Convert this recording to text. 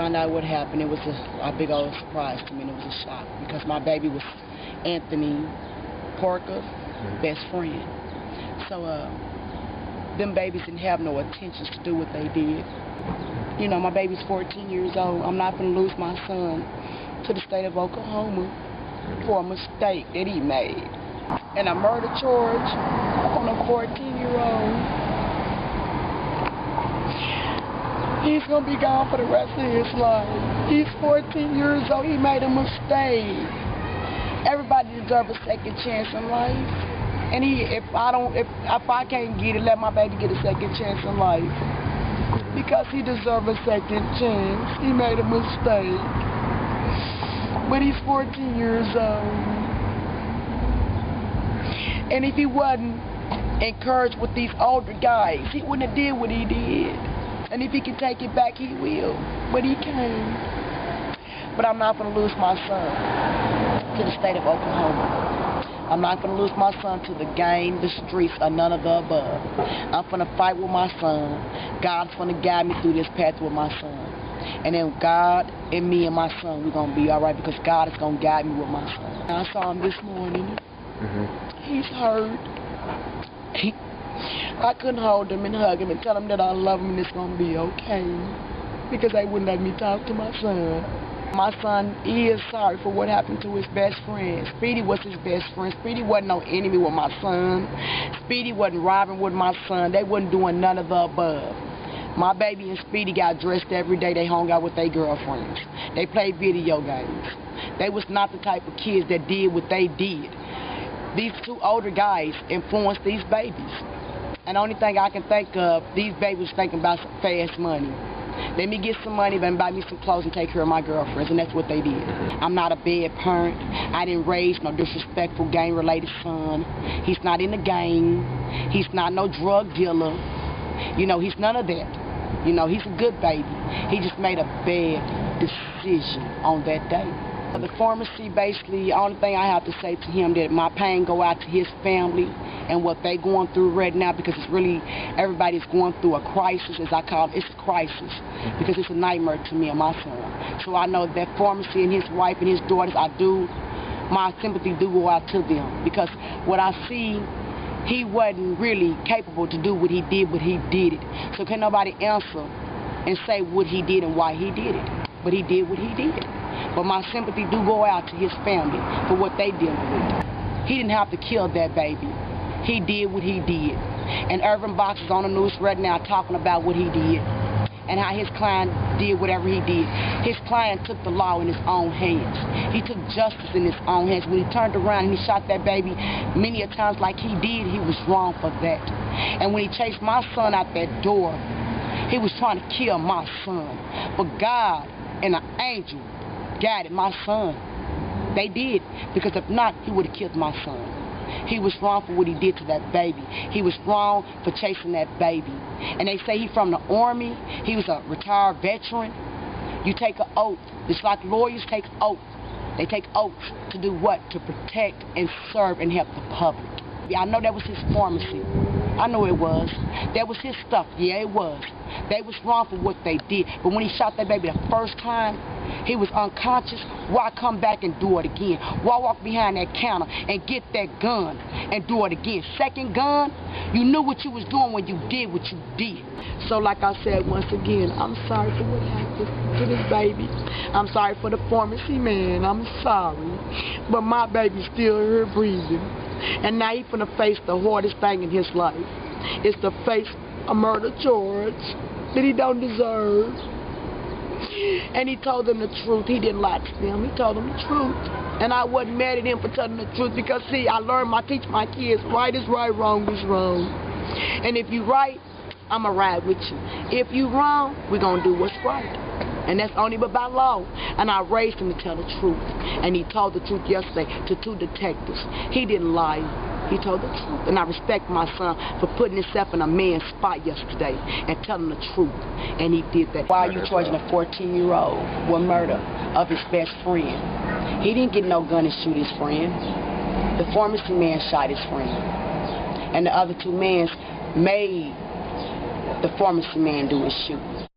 found out what happened, it was a big old surprise to me, and it was a shock, because my baby was Anthony Parker's best friend. So, them babies didn't have no intentions to do what they did. You know, my baby's 14 years old. I'm not going to lose my son to the state of Oklahoma for a mistake that he made. And a murder charge on a 14-year-old. He's going to be gone for the rest of his life. He's 14 years old. He made a mistake. Everybody deserves a second chance in life. And if I can't get it, let my baby get a second chance in life. Because he deserves a second chance. He made a mistake. But he's 14 years old. And if he wasn't encouraged with these older guys, he wouldn't have did what he did. And if he can take it back, he will. But he can't. But I'm not going to lose my son to the state of Oklahoma. I'm not going to lose my son to the game, the streets, or none of the above. I'm going to fight with my son. God's going to guide me through this path with my son. And then God and me and my son, we're going to be all right, because God is going to guide me with my son. I saw him this morning. He's hurt. I couldn't hold him and hug him and tell him that I love him and it's going to be okay, because they wouldn't let me talk to my son. My son is sorry for what happened to his best friend. Speedy was his best friend. Speedy wasn't no enemy with my son. Speedy wasn't robbing with my son. They wasn't doing none of the above. My baby and Speedy got dressed every day. They hung out with their girlfriends. They played video games. They was not the type of kids that did what they did. These two older guys influenced these babies. And the only thing I can think of, these babies thinking about some fast money. Let me get some money and buy me some clothes and take care of my girlfriends, and that's what they did. I'm not a bad parent. I didn't raise no disrespectful gang-related son. He's not in the gang. He's not no drug dealer. You know, he's none of that. You know, he's a good baby. He just made a bad decision on that day. The pharmacy, basically, the only thing I have to say to him, that my pain go out to his family and what they going through right now, because it's really, everybody's going through a crisis, as I call it. It's a crisis, because it's a nightmare to me and my son. So I know that pharmacy and his wife and his daughters, my sympathy do go out to them, because what I see, he wasn't really capable to do what he did, but he did it. So can nobody answer and say what he did and why he did it. But he did what he did. But my sympathy do go out to his family for what they dealing with. He didn't have to kill that baby. He did what he did. And Irvin Box is on the news right now talking about what he did and how his client did whatever he did. His client took the law in his own hands. He took justice in his own hands. When he turned around and he shot that baby many a times like he did, he was wrong for that. And when he chased my son out that door, he was trying to kill my son. But God and an angel guided my son. They did, because if not, he would have killed my son. He was wrong for what he did to that baby. He was wrong for chasing that baby. And they say he from the Army. He was a retired veteran. You take an oath. It's like lawyers take oaths. They take oaths to do what? To protect and serve and help the public. Yeah, I know that was his pharmacy. I know it was. That was his stuff. Yeah, it was. They was wrong for what they did. But when he shot that baby the first time, he was unconscious. Why come back and do it again? Why walk behind that counter and get that gun and do it again? Second gun, you knew what you was doing when you did what you did. So like I said, once again, I'm sorry for what happened to this baby. I'm sorry for the pharmacy man. I'm sorry. But my baby's still here breathing. And now he's gonna face the hardest thing in his life. It's to face a murder charge that he don't deserve. And he told them the truth. He didn't lie to them. He told them the truth. And I wasn't mad at him for telling the truth, because see, I teach my kids, right is right, wrong is wrong. And if you right, I'ma ride with you. If you wrong, we're gonna do what's right. And that's only but by law. And I raised him to tell the truth. And he told the truth yesterday to 2 detectives. He didn't lie. He told the truth. And I respect my son for putting himself in a man's spot yesterday and telling the truth. And he did that. Why are you charging a 14-year-old with murder of his best friend? He didn't get no gun and shoot his friend. The pharmacy man shot his friend. And the other 2 men made the pharmacy man do his shooting.